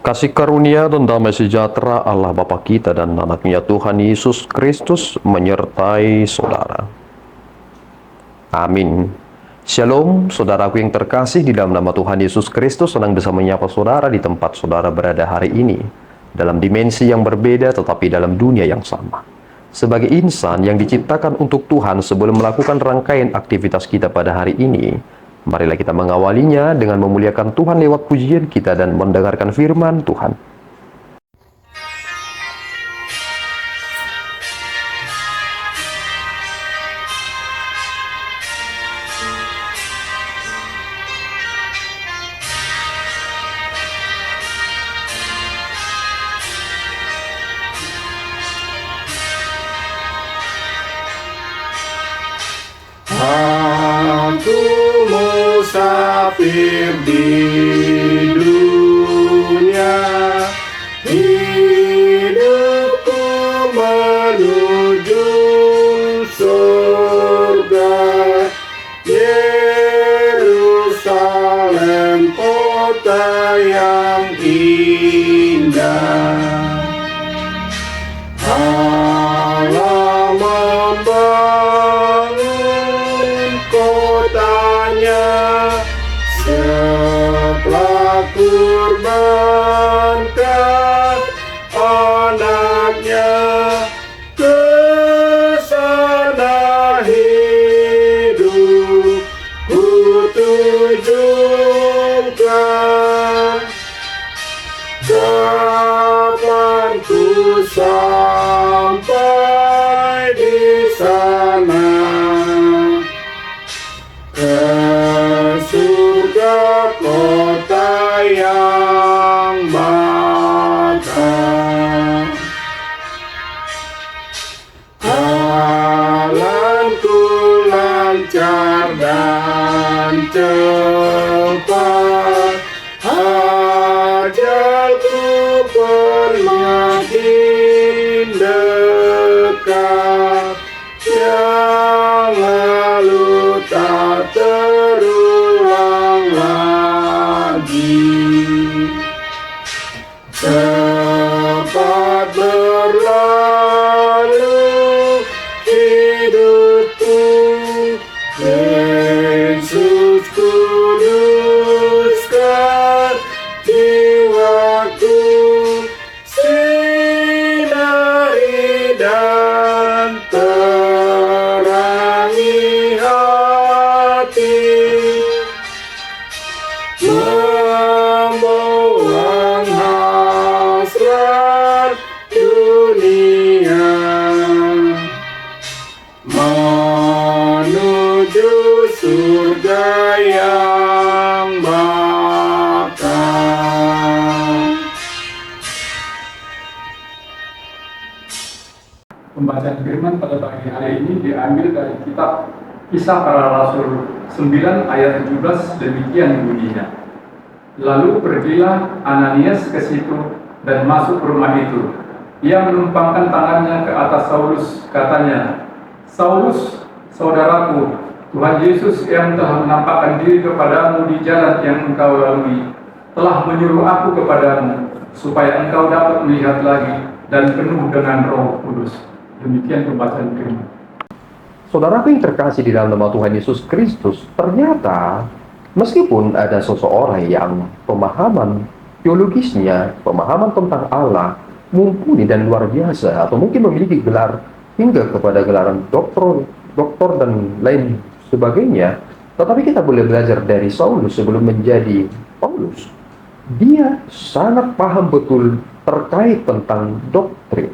Kasih karunia dan damai sejahtera Allah Bapa kita dan anaknya Tuhan Yesus Kristus menyertai saudara. Amin. Shalom, saudaraku yang terkasih, di dalam nama Tuhan Yesus Kristus senang bisa menyapa saudara di tempat saudara berada hari ini, dalam dimensi yang berbeda tetapi dalam dunia yang sama. Sebagai insan yang diciptakan untuk Tuhan, sebelum melakukan rangkaian aktivitas kita pada hari ini, marilah kita mengawalinya dengan memuliakan Tuhan lewat pujian kita dan mendengarkan firman Tuhan. Aku musafir di dunia, hidupku menuju surga. Yerusalem, kota yang indah. Allah membangun kotanya setelah kurbankan anaknya. Ke sana hidupku tujukan. Kapan ku sampai di sana, ke surga kota yang bakal. Jalanku lancar dan cepat, ajalku semakin dekat, yang lalu tak terulang lagi. Cepat berlalu hidupku, Yesus kuduskan jiwaku, sinari dan terangi hati, membuang hasrat dunia, menuju surga yang bakal. Pembacaan firman pada pagi hari ini diambil dari kitab Kisah Para Rasul 9 ayat 17, demikian bunyinya. Lalu pergilah Ananias ke situ dan masuk rumah itu. Ia menumpangkan tangannya ke atas Saulus, katanya, "Saulus, saudaraku, Tuhan Yesus yang telah menampakkan diri kepadamu di jalan yang engkau lalui, telah menyuruh aku kepadamu, supaya engkau dapat melihat lagi dan penuh dengan Roh Kudus." Demikian pembacaan firman. Saudaraku yang terkasih di dalam nama Tuhan Yesus Kristus, ternyata meskipun ada seseorang yang pemahaman teologisnya, pemahaman tentang Allah mumpuni dan luar biasa, atau mungkin memiliki gelar hingga kepada gelaran doktor dan lain sebagainya, tetapi kita boleh belajar dari Saulus sebelum menjadi Paulus. Dia sangat paham betul terkait tentang doktrin.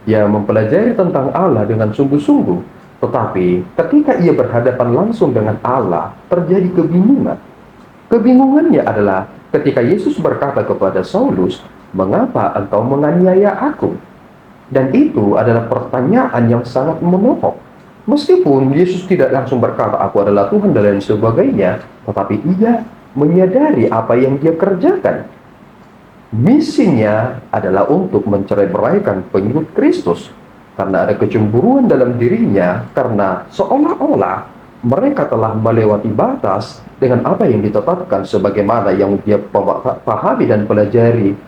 Dia mempelajari tentang Allah dengan sungguh-sungguh, tetapi ketika ia berhadapan langsung dengan Allah, terjadi kebingungan. Kebingungannya adalah ketika Yesus berkata kepada Saulus, "Mengapa engkau menganiaya aku?" Dan itu adalah pertanyaan yang sangat menohok. Meskipun Yesus tidak langsung berkata, "Aku adalah Tuhan," dan lain sebagainya, tetapi ia menyadari apa yang dia kerjakan. Misinya adalah untuk mencerai-beraikan pengikut Kristus, karena ada kecemburuan dalam dirinya, karena seolah-olah mereka telah melewati batas dengan apa yang ditetapkan sebagaimana yang dia pahami dan pelajari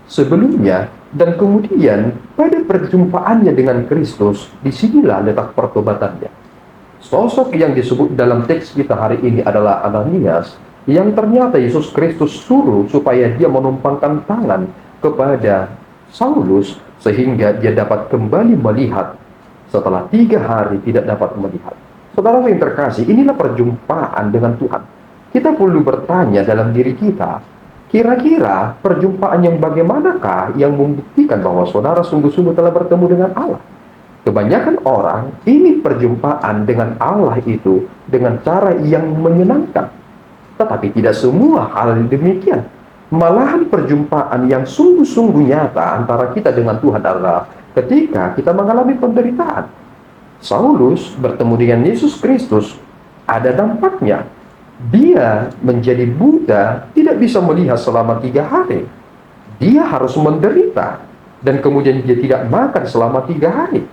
sebelumnya, dan kemudian pada perjumpaannya dengan Kristus, disinilah letak pertobatannya. Sosok yang disebut dalam teks kita hari ini adalah Ananias, yang ternyata Yesus Kristus suruh supaya dia menumpangkan tangan kepada Saulus sehingga dia dapat kembali melihat setelah 3 hari tidak dapat melihat. Saudara yang terkasih, inilah perjumpaan dengan Tuhan. Kita perlu bertanya dalam diri kita, kira-kira perjumpaan yang bagaimanakah yang membuktikan bahwa saudara sungguh-sungguh telah bertemu dengan Allah? Kebanyakan orang ini perjumpaan dengan Allah itu dengan cara yang menyenangkan. Tetapi tidak semua hal demikian. Malahan perjumpaan yang sungguh-sungguh nyata antara kita dengan Tuhan adalah ketika kita mengalami penderitaan. Saulus bertemu dengan Yesus Kristus, ada dampaknya. Dia menjadi buta, tidak bisa melihat selama 3 hari. Dia harus menderita, dan kemudian dia tidak makan selama 3 hari.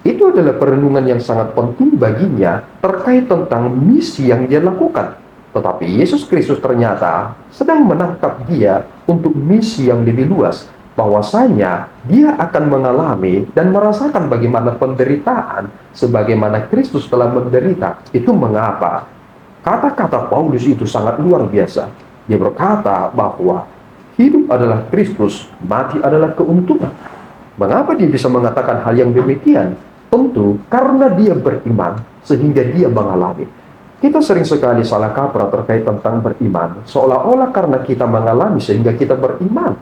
Itu adalah perenungan yang sangat penting baginya terkait tentang misi yang dia lakukan. Tetapi Yesus Kristus ternyata sedang menangkap dia untuk misi yang lebih luas, bahwasanya dia akan mengalami dan merasakan bagaimana penderitaan sebagaimana Kristus telah menderita. Itu mengapa kata-kata Paulus itu sangat luar biasa. Dia berkata bahwa hidup adalah Kristus, mati adalah keuntungan. Mengapa dia bisa mengatakan hal yang demikian? Tentu karena dia beriman sehingga dia mengalami. Kita sering sekali salah kaprah terkait tentang beriman, seolah-olah karena kita mengalami sehingga kita beriman.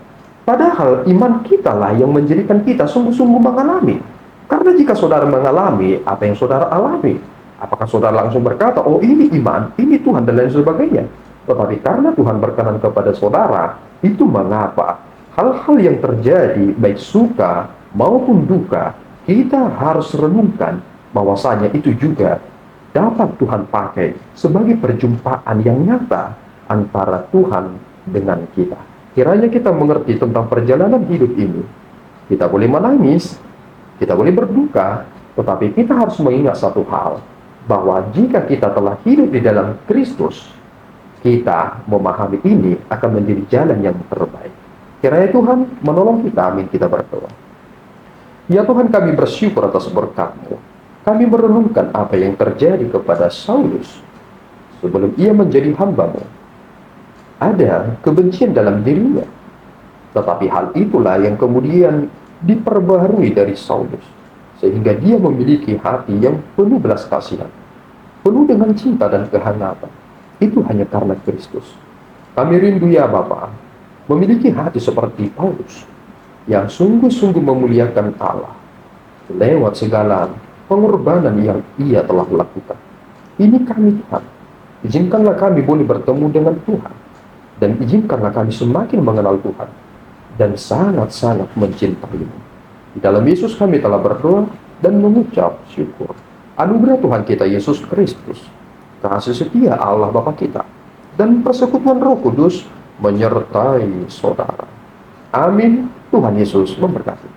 Padahal iman kita lah yang menjadikan kita sungguh-sungguh mengalami. Karena jika saudara mengalami apa yang saudara alami, apakah saudara langsung berkata, oh ini iman, ini Tuhan, dan lain sebagainya? Tetapi karena Tuhan berkenan kepada saudara, itu mengapa hal-hal yang terjadi, baik suka maupun duka, kita harus renungkan bahwasanya itu juga dapat Tuhan pakai sebagai perjumpaan yang nyata antara Tuhan dengan kita. Kiranya kita mengerti tentang perjalanan hidup ini. Kita boleh menangis, kita boleh berduka, tetapi kita harus mengingat satu hal, bahwa jika kita telah hidup di dalam Kristus, kita memahami ini akan menjadi jalan yang terbaik. Kiranya Tuhan menolong kita. Amin. Kita berdoa. Ya Tuhan, kami bersyukur atas berkat-Mu. Kami merenungkan apa yang terjadi kepada Saulus sebelum ia menjadi hamba-Mu. Ada kebencian dalam dirinya, tetapi hal itulah yang kemudian diperbaharui dari Saulus, sehingga dia memiliki hati yang penuh belas kasihan, penuh dengan cinta dan kehangatan. Itu hanya karena Kristus. Kami rindu ya Bapa, memiliki hati seperti Paulus, yang sungguh-sungguh memuliakan Allah lewat segala pengorbanan yang ia telah lakukan. Ini kami Tuhan, izinkanlah kami boleh bertemu dengan Tuhan, dan izinkanlah kami semakin mengenal Tuhan dan sangat-sangat mencintai-Mu. Di dalam Yesus kami telah berdoa dan mengucap syukur. Anugerah Tuhan kita Yesus Kristus, kasih setia Allah Bapa kita, dan persekutuan Roh Kudus menyertai saudara. Amin. Tuhan Yesus memberkati.